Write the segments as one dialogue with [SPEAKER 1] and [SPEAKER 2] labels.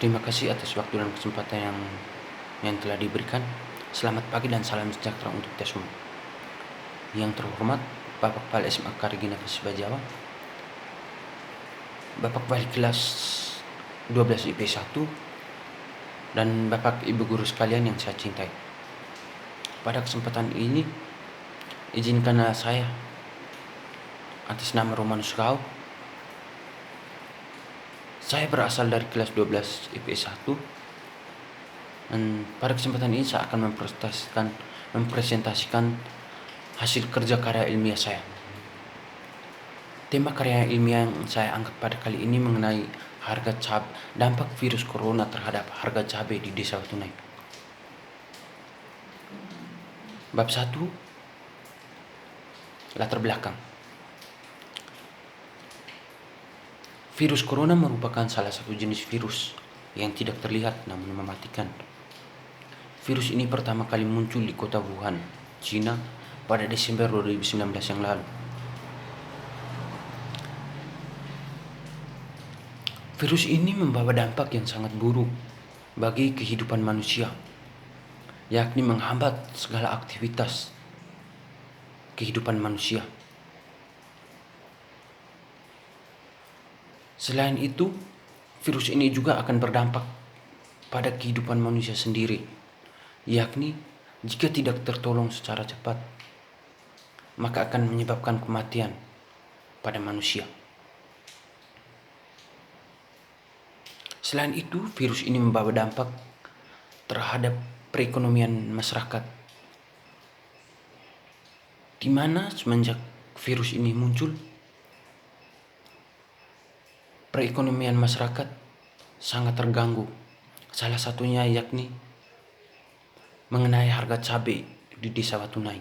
[SPEAKER 1] Terima kasih atas waktu dan kesempatan yang telah diberikan. Selamat pagi dan salam sejahtera untuk kita semua. Yang terhormat Bapak Kepala SMA Karigina Kasih Jawa, Bapak Wali kelas 12 IP 1, dan Bapak Ibu guru sekalian yang saya cintai. Pada kesempatan ini, izinkanlah saya atas nama Romanus Gau. Saya berasal dari kelas 12 IP 1, dan pada kesempatan ini saya akan mempresentasikan hasil kerja karya ilmiah saya. Tema karya ilmiah yang saya angkat pada kali ini mengenai dampak virus corona terhadap harga cabai di Desa Watunai. Bab 1, latar belakang. Virus corona merupakan salah satu jenis virus yang tidak terlihat namun mematikan. Virus ini pertama kali muncul di kota Wuhan, China pada Desember 2019 yang lalu. Virus ini membawa dampak yang sangat buruk bagi kehidupan manusia, yakni menghambat segala aktivitas kehidupan manusia. Selain itu, virus ini juga akan berdampak pada kehidupan manusia sendiri, yakni jika tidak tertolong secara cepat, maka akan menyebabkan kematian pada manusia. Selain itu, virus ini membawa dampak terhadap perekonomian masyarakat, di mana semenjak virus ini muncul, perekonomian masyarakat sangat terganggu. Salah satunya yakni mengenai harga cabai di Desa Watunai.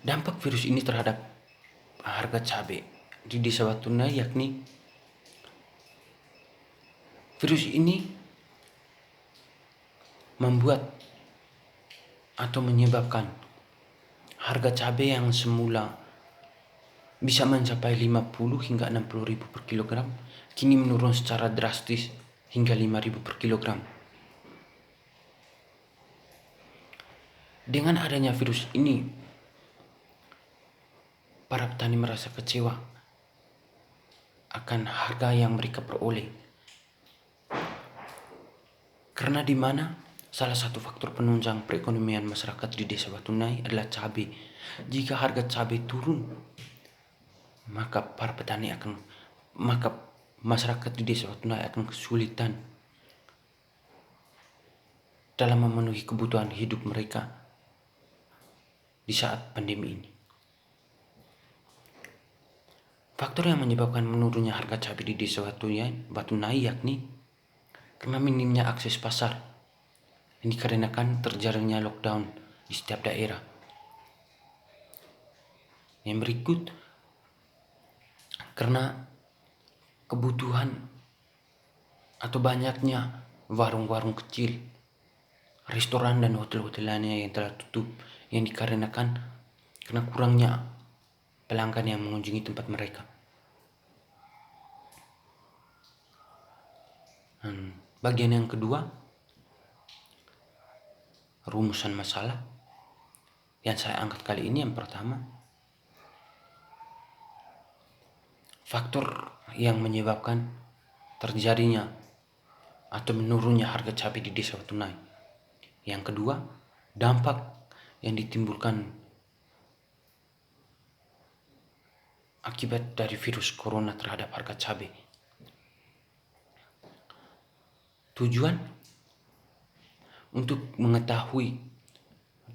[SPEAKER 1] Dampak virus ini terhadap harga cabai di Desa Watunai yakni virus ini membuat atau menyebabkan harga cabai yang semula bisa mencapai 50 hingga 60 ribu per kilogram, kini menurun secara drastis hingga 5 ribu per kilogram. Dengan adanya virus ini, para petani merasa kecewa akan harga yang mereka peroleh. Karena di mana salah satu faktor penunjang perekonomian masyarakat di Desa Watunai adalah cabai. Jika harga cabai turun, maka masyarakat di Desa Watunai akan kesulitan dalam memenuhi kebutuhan hidup mereka di saat pandemi ini. Faktor yang menyebabkan menurunnya harga cabai di Desa Watunai yakni karena minimnya akses pasar, ini dikarenakan terjadinya lockdown di setiap daerah. Yang berikut, karena kebutuhan atau banyaknya warung-warung kecil, restoran dan hotel-hotel lainnya yang telah tutup, yang dikarenakan karena kurangnya pelanggan yang mengunjungi tempat mereka. Bagian yang kedua, rumusan masalah yang saya angkat kali ini. Yang pertama, faktor yang menyebabkan terjadinya atau menurunnya harga cabai di Desa Watunai. Yang kedua, dampak yang ditimbulkan akibat dari virus corona terhadap harga cabai. Tujuan untuk mengetahui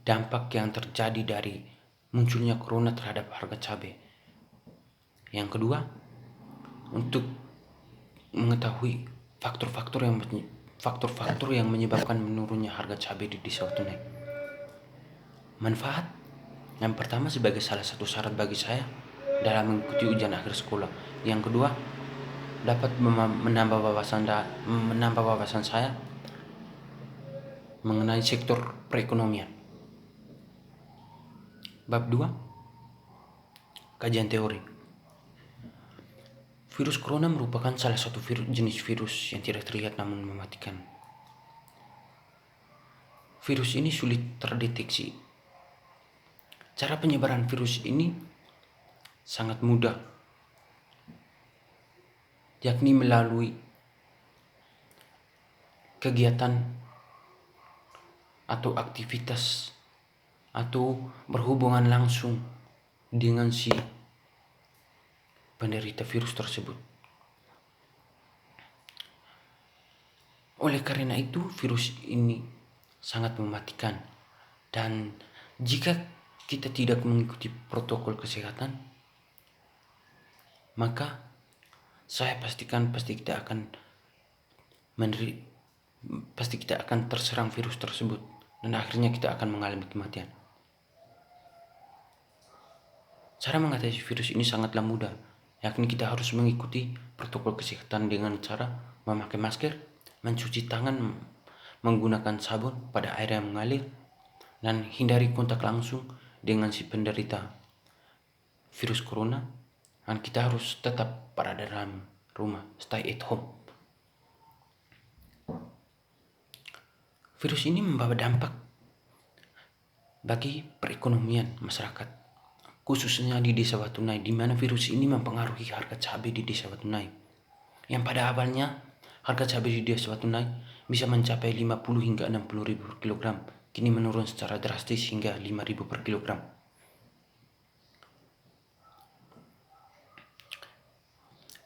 [SPEAKER 1] dampak yang terjadi dari munculnya corona terhadap harga cabai. Yang kedua, untuk mengetahui faktor-faktor yang menyebabkan menurunnya harga cabai di Desa Watunai. Manfaat yang pertama, sebagai salah satu syarat bagi saya dalam mengikuti ujian akhir sekolah. Yang kedua, dapat menambah wawasan saya mengenai sektor perekonomian. Bab 2, kajian teori. Virus corona merupakan salah satu jenis virus yang tidak terlihat namun mematikan. Virus ini sulit terdeteksi. Cara penyebaran virus ini sangat mudah, yakni melalui kegiatan atau aktivitas atau berhubungan langsung dengan si penderita virus tersebut. Oleh karena itu, virus ini sangat mematikan, dan jika kita tidak mengikuti protokol kesehatan, maka saya pasti kita akan terserang virus tersebut, dan akhirnya kita akan mengalami kematian. Cara mengatasi virus ini sangatlah mudah, yakni kita harus mengikuti protokol kesehatan dengan cara memakai masker, mencuci tangan menggunakan sabun pada air yang mengalir, dan hindari kontak langsung dengan si penderita virus corona. Dan kita harus tetap berada dalam rumah, stay at home. Virus ini membawa dampak bagi perekonomian masyarakat, khususnya di Desa Watunai, di mana virus ini mempengaruhi harga cabai di Desa Watunai. Yang pada awalnya harga cabai di Desa Watunai bisa mencapai 50 hingga 60 ribu per kilogram, kini menurun secara drastis hingga 5 ribu per kilogram.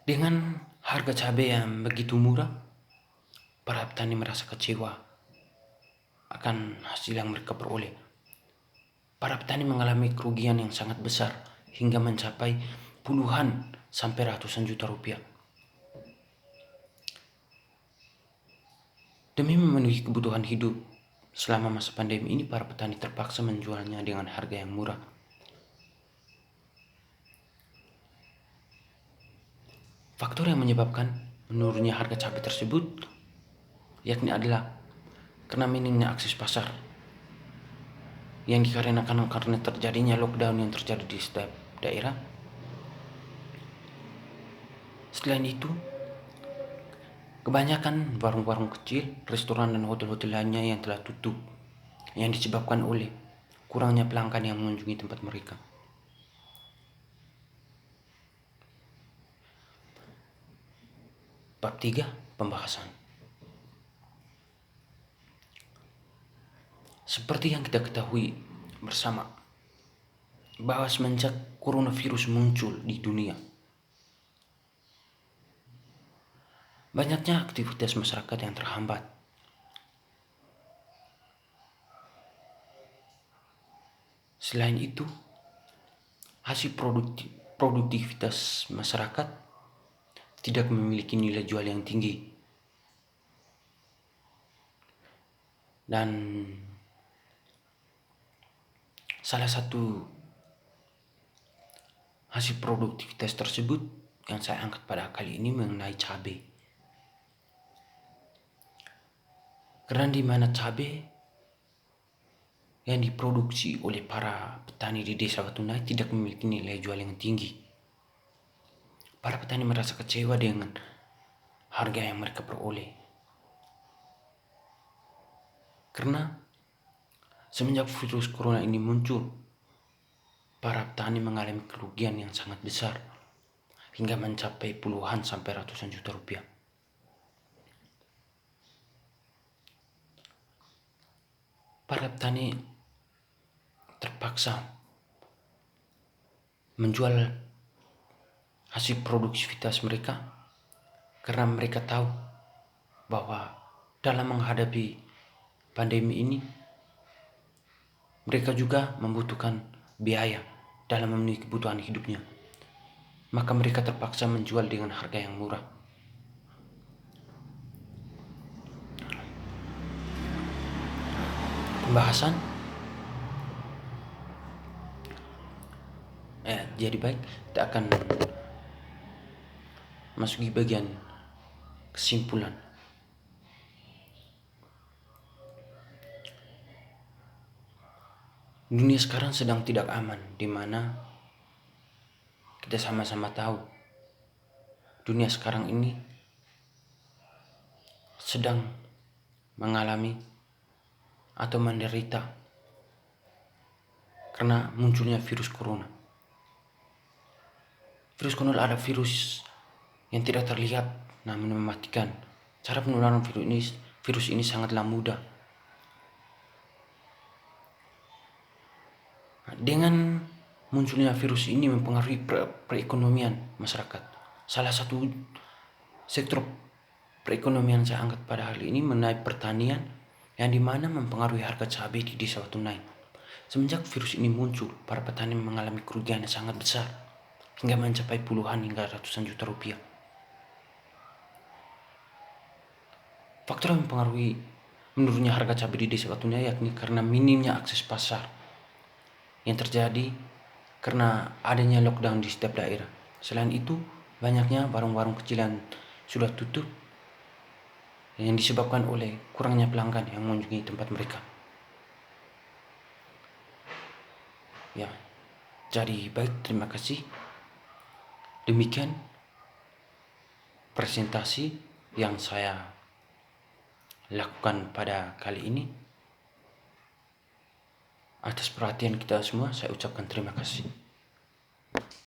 [SPEAKER 1] Dengan harga cabai yang begitu murah, para petani merasa kecewa akan hasil yang mereka peroleh. Para petani mengalami kerugian yang sangat besar hingga mencapai puluhan sampai ratusan juta rupiah. Demi memenuhi kebutuhan hidup selama masa pandemi ini, para petani terpaksa menjualnya dengan harga yang murah. Faktor yang menyebabkan menurunnya harga cabai tersebut yakni adalah karena minimnya akses pasar yang dikarenakan karena terjadinya lockdown yang terjadi di setiap daerah. Selain itu, kebanyakan warung-warung kecil, restoran dan hotel-hotel lainnya yang telah tutup, yang disebabkan oleh kurangnya pelanggan yang mengunjungi tempat mereka. Bab 3, pembahasan. Seperti yang kita ketahui bersama, bahwa semenjak coronavirus muncul di dunia, banyaknya aktivitas masyarakat yang terhambat. Selain itu, hasil produktivitas masyarakat tidak memiliki nilai jual yang tinggi, dan salah satu hasil produktivitas tersebut yang saya angkat pada kali ini mengenai cabai. Karena di mana cabai yang diproduksi oleh para petani di Desa Watunai tidak memiliki nilai jual yang tinggi, para petani merasa kecewa dengan harga yang mereka peroleh. Karena semenjak virus corona ini muncul, para petani mengalami kerugian yang sangat besar hingga mencapai puluhan sampai ratusan juta rupiah. Para petani terpaksa menjual hasil produktivitas mereka karena mereka tahu bahwa dalam menghadapi pandemi ini mereka juga membutuhkan biaya dalam memenuhi kebutuhan hidupnya. Maka mereka terpaksa menjual dengan harga yang murah. Pembahasan jadi baik, kita akan masuki bagian kesimpulan. Dunia sekarang sedang tidak aman, di mana kita sama-sama tahu dunia sekarang ini sedang mengalami atau menderita karena munculnya virus corona. Virus corona adalah virus yang tidak terlihat namun mematikan. Cara penularan virus ini sangatlah mudah. Dengan munculnya virus ini mempengaruhi perekonomian masyarakat. Salah satu sektor perekonomian saya angkat pada hal ini mengenai pertanian, yang dimana mempengaruhi harga cabai di desa Watu naik. Semenjak virus ini muncul, para petani mengalami kerugian yang sangat besar, hingga mencapai puluhan hingga ratusan juta rupiah. Faktor yang mempengaruhi menurunnya harga cabai di desa Watu naik yakni karena minimnya akses pasar yang terjadi karena adanya lockdown di setiap daerah. Selain itu, banyaknya warung-warung kecil yang sudah tutup yang disebabkan oleh kurangnya pelanggan yang mengunjungi tempat mereka. Ya, jadi baik, terima kasih. Demikian presentasi yang saya lakukan pada kali ini. Atas perhatian kita semua, saya ucapkan terima kasih.